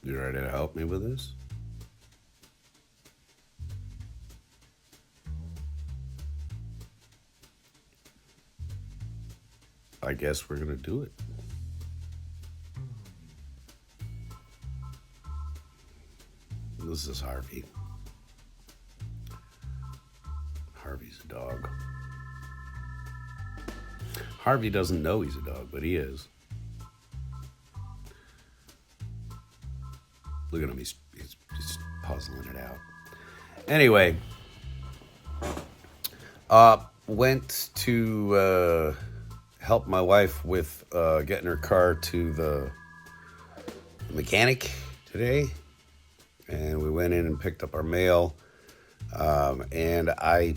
You ready to help me with this? I guess we're gonna do it. This is Harvey. Harvey's a dog. Harvey doesn't know he's a dog, but he is. Look at him, he's puzzling it out. Anyway, went to help my wife with getting her car to the mechanic today. And we went in and picked up our mail. And I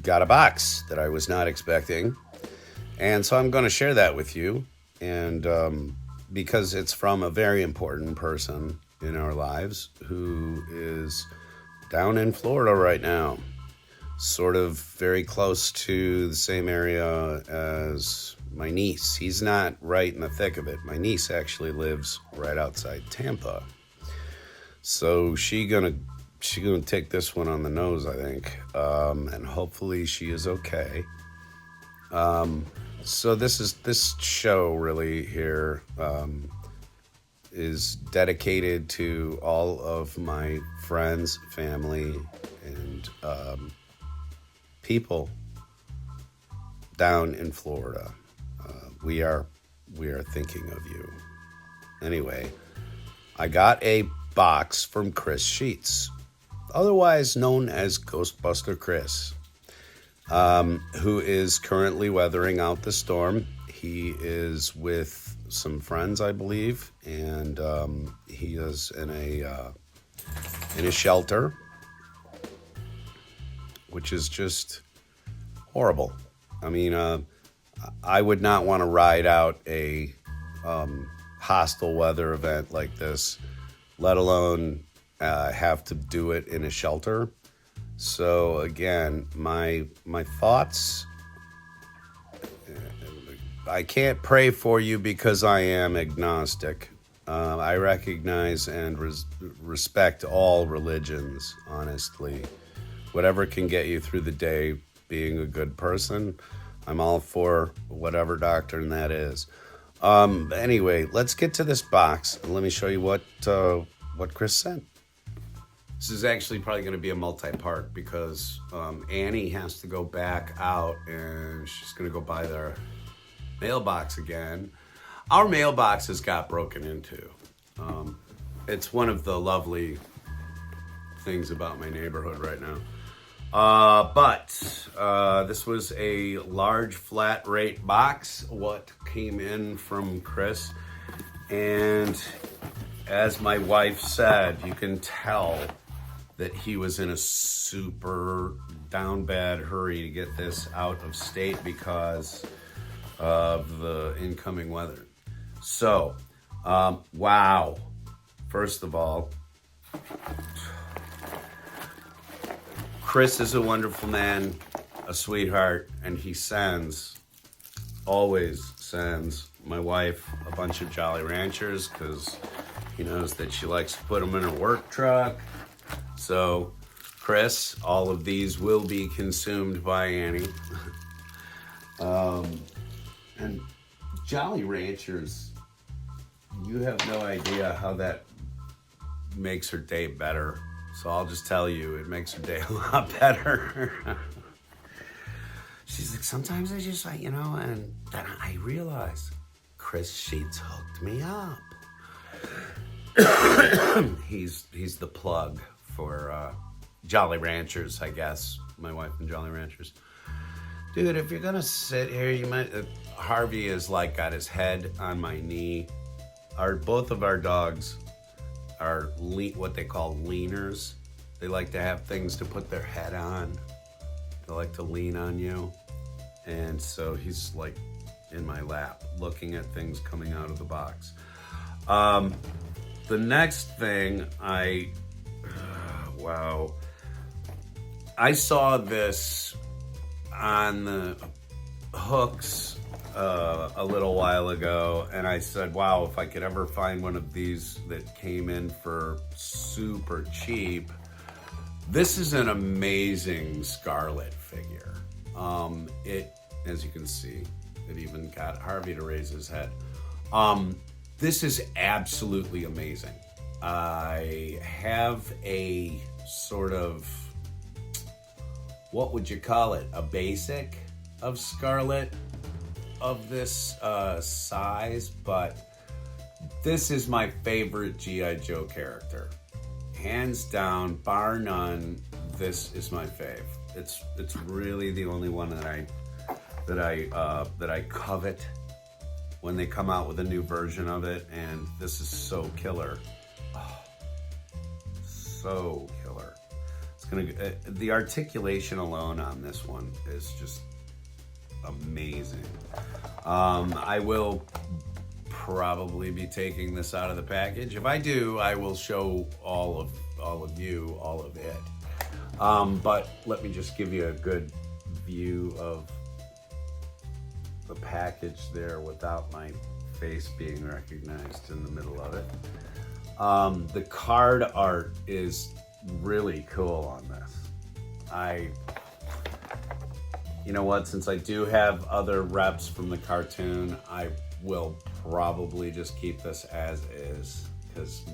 got a box that I was not expecting. And so I'm going to share that with you. And because it's from a very important person in our lives who is down in Florida right now, sort of very close to the same area as my niece. He's not right in the thick of it. My niece actually lives right outside Tampa. So she gonna take this one on the nose, I think, and hopefully she is okay. So this show really here is dedicated to all of my friends, family, and people down in Florida. We are thinking of you. Anyway, I got a box from Chris Scheetz, otherwise known as Ghostbuster Chris, who is currently weathering out the storm. He is with some friends, I believe, and he is in a shelter, which is just horrible. I mean, I would not want to ride out a hostile weather event like this, let alone have to do it in a shelter. So again, my thoughts, I can't pray for you because I am agnostic. I recognize and respect all religions, honestly. Whatever can get you through the day being a good person, I'm all for whatever doctrine that is. Anyway, let's get to this box and let me show you what Chris sent. This is actually probably going to be a multi-part because Annie has to go back out and she's going to go by their mailbox again. Our mailbox has got broken into. It's one of the lovely things about my neighborhood right now. But this was a large flat rate box, what came in from Chris. And as my wife said, you can tell that he was in a super down bad hurry to get this out of state because of the incoming weather. So, wow. First of all, Chris is a wonderful man, a sweetheart, and he always sends my wife a bunch of Jolly Ranchers because he knows that she likes to put them in her work truck. So, Chris, all of these will be consumed by Annie. And Jolly Ranchers, you have no idea how that makes her day better. So I'll just tell you, it makes her day a lot better. She's like, sometimes I just like, and then I realize Chris Scheetz hooked me up. He's the plug for Jolly Ranchers, I guess. My wife and Jolly Ranchers. Dude, if you're gonna sit here, you might. Harvey is like got his head on my knee. Both of our dogs are what they call leaners. They like to have things to put their head on. They like to lean on you. And so he's like in my lap, looking at things coming out of the box. The next thing wow. I saw this on the hooks a little while ago, and I said, wow, if I could ever find one of these that came in for super cheap. This is an amazing Scarlet figure. As you can see, it even got Harvey to raise his head. This is absolutely amazing. I have a sort of, what would you call it? A basic of Scarlet of this size, but this is my favorite G.I. Joe character. Hands down, bar none, this is my fave. It's really the only one that I covet when they come out with a new version of it, and this is so killer. Oh, so killer. It's gonna the articulation alone on this one is just amazing. I will probably be taking this out of the package. If I do, I will show all of you all of it. But let me just give you a good view of the package there without my face being recognized in the middle of it. The card art is really cool on this. You know what, since I do have other reps from the cartoon, I will probably just keep this as is, because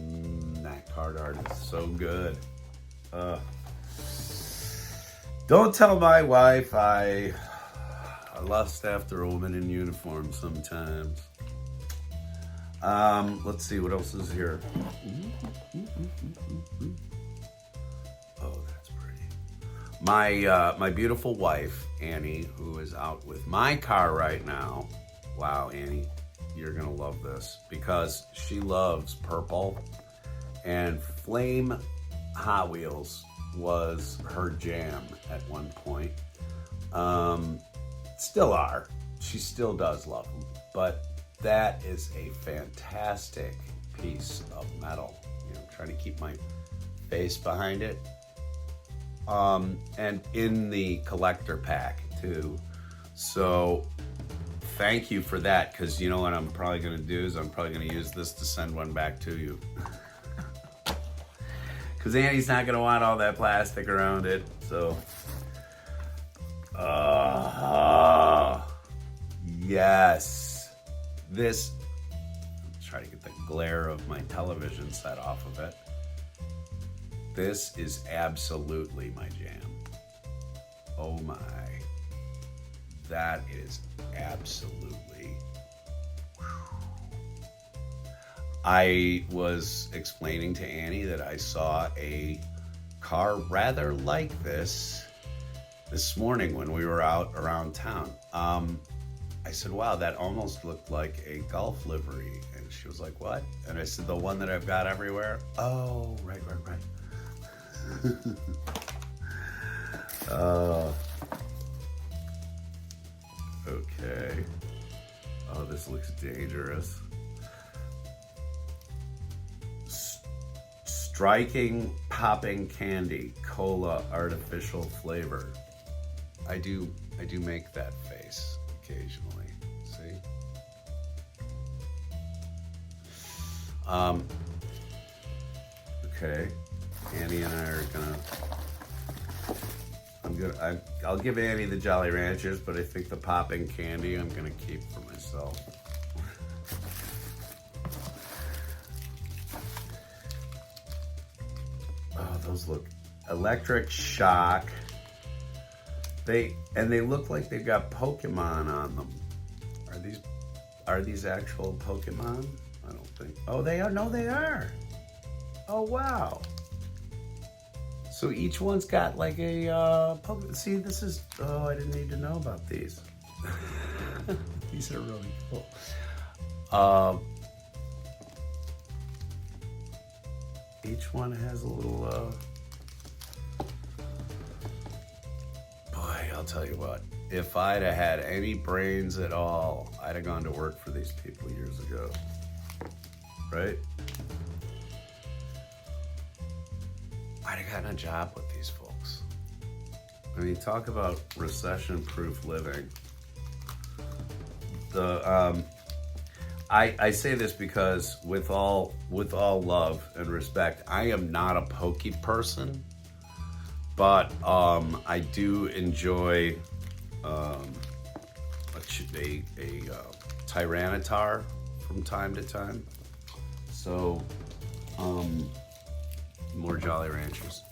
that card art is so good. Don't tell my wife I lust after a woman in uniform sometimes. Let's see what else is here. Oh, that's pretty. My beautiful wife, Annie, who is out with my car right now. Wow, Annie, you're gonna love this because she loves purple, and Flame Hot Wheels was her jam at one point. Still are. She still does love them, but that is a fantastic piece of metal. You know, I'm trying to keep my face behind it. And in the collector pack too. So thank you for that, because you know what I'm probably going to do is I'm probably going to use this to send one back to you. Because Annie's not going to want all that plastic around it. So, yes. This, let's try to get the glare of my television set off of it. This is absolutely my jam. Oh my. That is absolutely. I was explaining to Annie that I saw a car rather like this morning when we were out around town. I said, wow, that almost looked like a Gulf livery. And she was like, what? And I said, the one that I've got everywhere. Oh, right. Okay. Oh, this looks dangerous. Striking popping candy, cola, artificial flavor. I do make that face occasionally. See? Okay. Annie and I are I'll give Annie the Jolly Ranchers, but I think the popping candy I'm gonna keep for myself. Oh, those look electric shock. They look like they've got Pokemon on them. Are these actual Pokemon? I don't think. Oh, they are. No, they are. Oh, wow. So each one's got like a Pokemon. See, this is. Oh, I didn't need to know about these. These are really cool. Each one has a little. Boy, I'll tell you what. If I'd have had any brains at all, I'd have gone to work for these people years ago. Right? I'd have gotten a job with these folks. I mean, talk about recession-proof living. I say this because with all love and respect, I am not a pokey person, but I do enjoy a Tyranitar from time to time. So more Jolly Ranchers.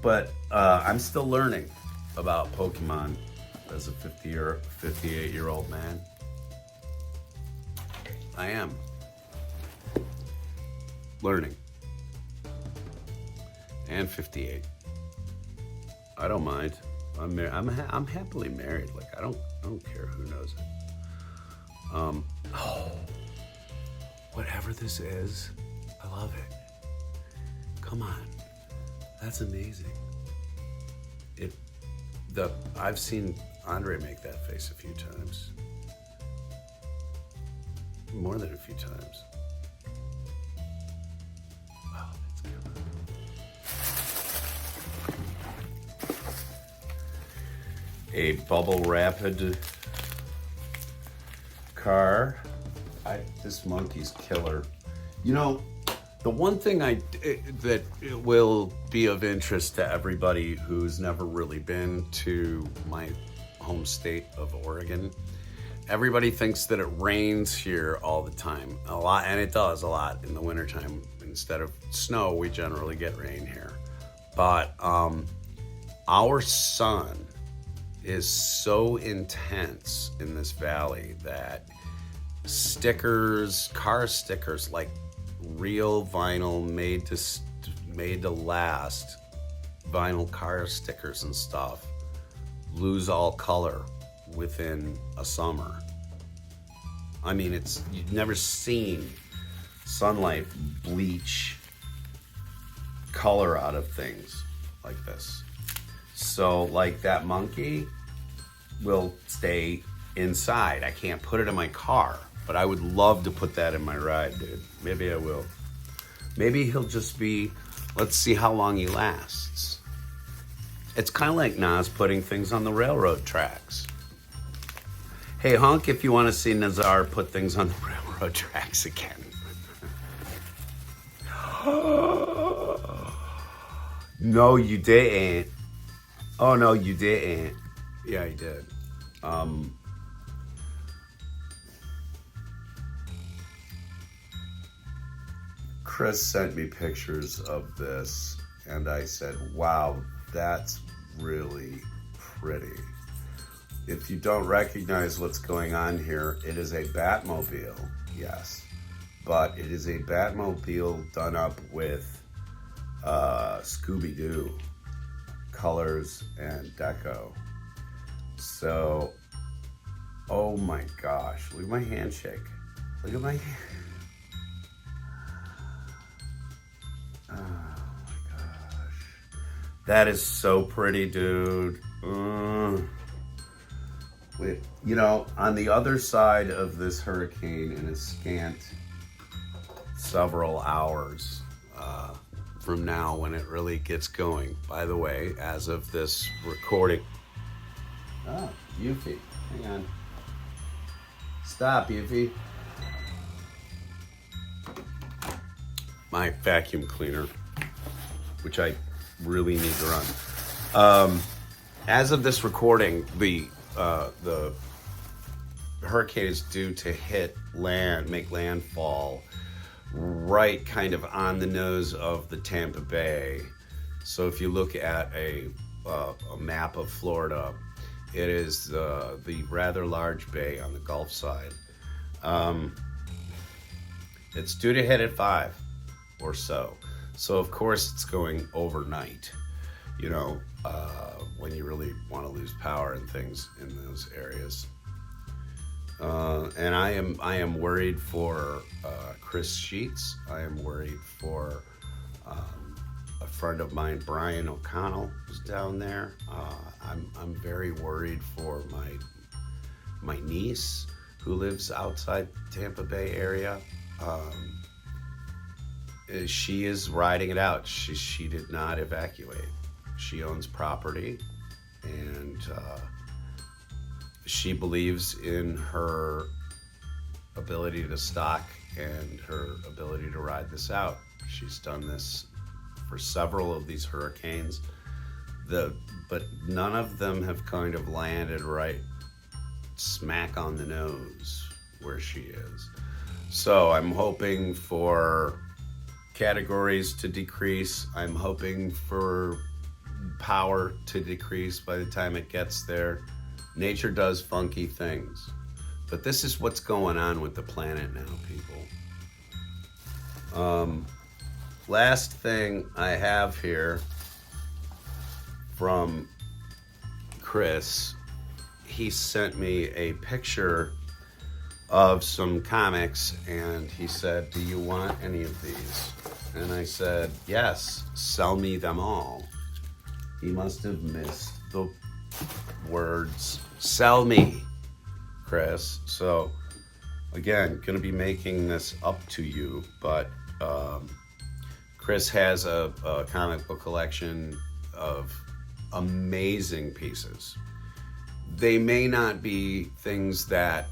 But I'm still learning about Pokemon as a 58-year-old man. I am learning. And 58. I don't mind. I'm happily married. Like I don't care who knows it. Whatever this is, I love it. Come on. That's amazing. I've seen Andre make that face a few times. More than a few times. Wow, that's good. A Bubble Rapid car. This monkey's killer. You know, the one thing that will be of interest to everybody who's never really been to my home state of Oregon, everybody thinks that it rains here all the time, a lot, and it does a lot in the wintertime. Instead of snow, we generally get rain here. But our sun is so intense in this valley that stickers, car stickers, like real vinyl made to last vinyl car stickers and stuff, lose all color within a summer. I mean, you've never seen sunlight bleach color out of things like this. So like that monkey will stay inside. I can't put it in my car. But I would love to put that in my ride, dude. Maybe I will. Maybe he'll just be, let's see how long he lasts. It's kind of like Nas putting things on the railroad tracks. Hey, Hunk, if you want to see Nazar put things on the railroad tracks again. No, you didn't. Oh, no, you didn't. Yeah, he did. Chris sent me pictures of this, and I said, wow, that's really pretty. If you don't recognize what's going on here, it is a Batmobile, yes. But it is a Batmobile done up with Scooby-Doo colors and deco. So, oh my gosh, look at my handshake. Look at my hand. Oh my gosh. That is so pretty, dude. Wait, you know, on the other side of this hurricane, in a scant several hours from now when it really gets going, by the way, as of this recording. Oh, Yuffie, hang on. Stop, Yuffie. My vacuum cleaner, which I really need to run. As of this recording, the hurricane is due to make landfall right kind of on the nose of the Tampa Bay. So if you look at a map of Florida, it is the rather large bay on the Gulf side. It's due to hit at 5 or so. So of course it's going overnight, you know, when you really want to lose power and things in those areas. And I am worried for Chris Scheetz. I am worried for a friend of mine, Brian O'Connell, who's down there. I'm very worried for my niece who lives outside Tampa Bay area. She is riding it out. She did not evacuate. She owns property, and she believes in her ability to stock and her ability to ride this out. She's done this for several of these hurricanes, but none of them have kind of landed right smack on the nose where she is. So I'm hoping for categories to decrease. I'm hoping for power to decrease by the time it gets there. Nature does funky things. But this is what's going on with the planet now, people. Last thing I have here from Chris, he sent me a picture of some comics and he said, "Do you want any of these?" And I said, "Yes, sell me them all." He must have missed the words "sell me," Chris. So again, gonna be making this up to you, but Chris has a comic book collection of amazing pieces. They may not be things that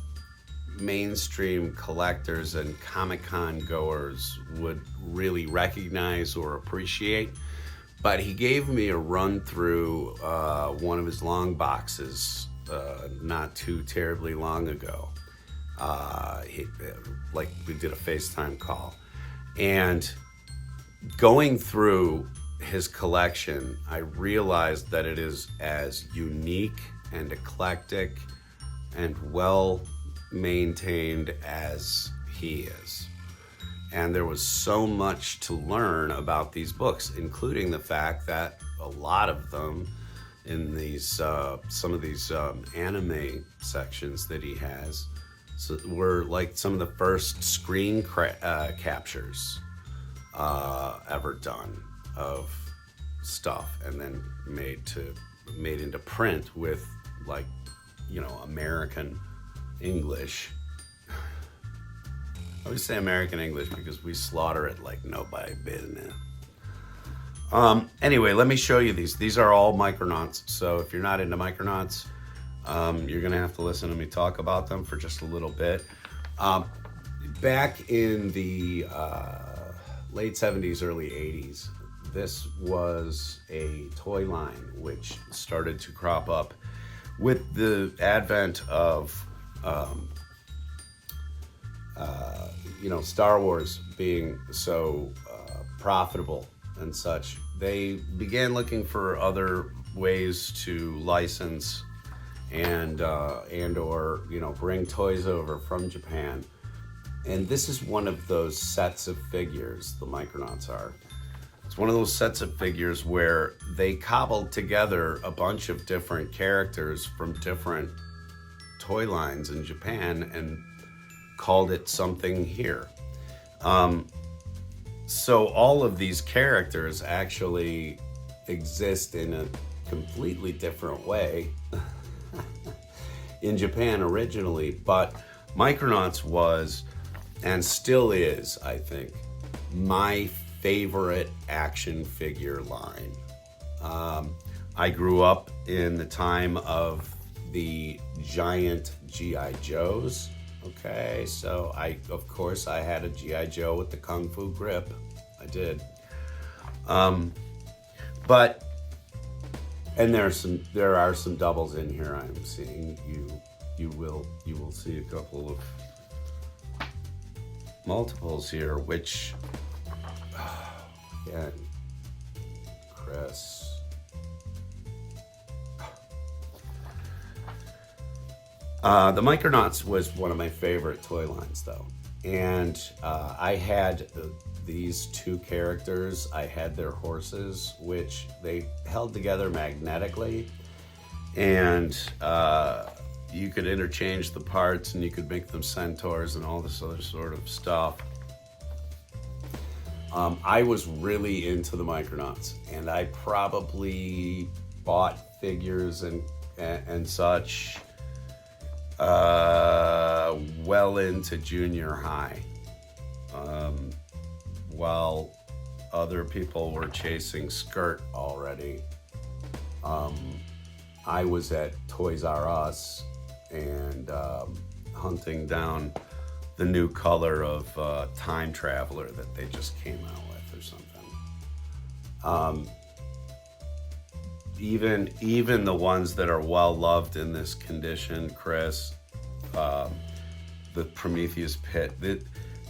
mainstream collectors and Comic-Con goers would really recognize or appreciate, but he gave me a run through one of his long boxes not too terribly long ago. Like we did a FaceTime call, and going through his collection, I realized that it is as unique and eclectic and well maintained as he is. And there was so much to learn about these books, including the fact that a lot of them in these some of these anime sections that he has were like some of the first screen captures ever done of stuff, and then made into print with, like, you know, American English. I always say American English because we slaughter it like nobody business. Anyway, let me show you these. These are all Micronauts. So if you're not into Micronauts, you're gonna have to listen to me talk about them for just a little bit. Back in the late 70s, early 80s, this was a toy line which started to crop up with the advent of Star Wars being so profitable and such. They began looking for other ways to license and or bring toys over from Japan. And this is one of those sets of figures, the Micronauts are. It's one of those sets of figures where they cobbled together a bunch of different characters from different toy lines in Japan and called it something here. So all of these characters actually exist in a completely different way in Japan originally, but Micronauts was, and still is, I think, my favorite action figure line. I grew up in the time of the giant G.I. Joes. Okay, so of course I had a G.I. Joe with the Kung Fu grip. I did. And there are some doubles in here I'm seeing. You will see a couple of multiples here, which again, Chris. The Micronauts was one of my favorite toy lines, though. And I had these two characters. I had their horses, which they held together magnetically. And you could interchange the parts and you could make them centaurs and all this other sort of stuff. I was really into the Micronauts, and I probably bought figures and such well into junior high, while other people were chasing skirt already. I was at Toys R Us and hunting down the new color of Time Traveler that they just came out with or something. Even the ones that are well loved in this condition, Chris, the Prometheus Pit,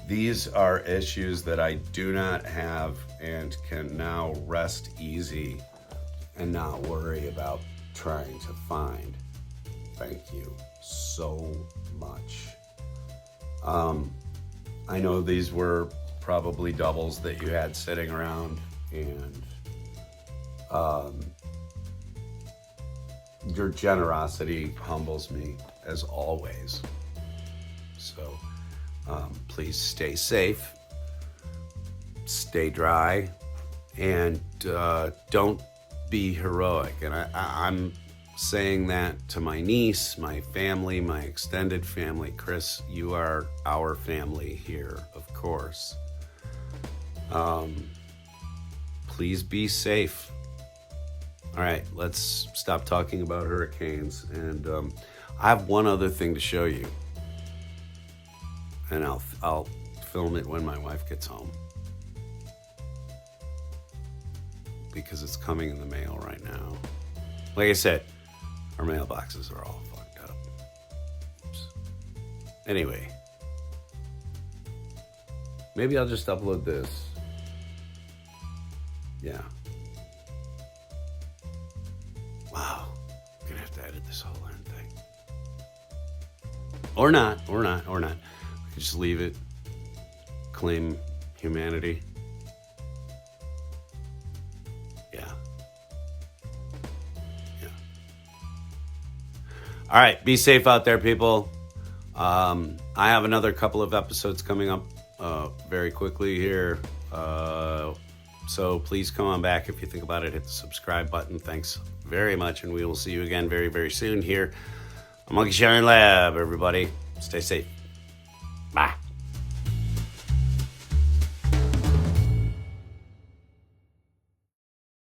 these are issues that I do not have and can now rest easy and not worry about trying to find. Thank you so much. I know these were probably doubles that you had sitting around, and your generosity humbles me as always. So please stay safe, stay dry, and don't be heroic. And I'm saying that to my niece, my family, my extended family. Chris, you are our family here, of course. Please be safe. All right, let's stop talking about hurricanes. And I have one other thing to show you. And I'll film it when my wife gets home, because it's coming in the mail right now. Like I said, our mailboxes are all fucked up. Oops. Anyway, maybe I'll just upload this. Yeah. Wow. I'm gonna have to edit this whole damn thing. Or not. We can just leave it. Claim humanity. Yeah. All right, be safe out there, people. I have another couple of episodes coming up very quickly here. So please come on back. If you think about it, hit the subscribe button. Thanks very much, and we will see you again very, very soon here on Monkey Sharing Lab, everybody. Stay safe. Bye.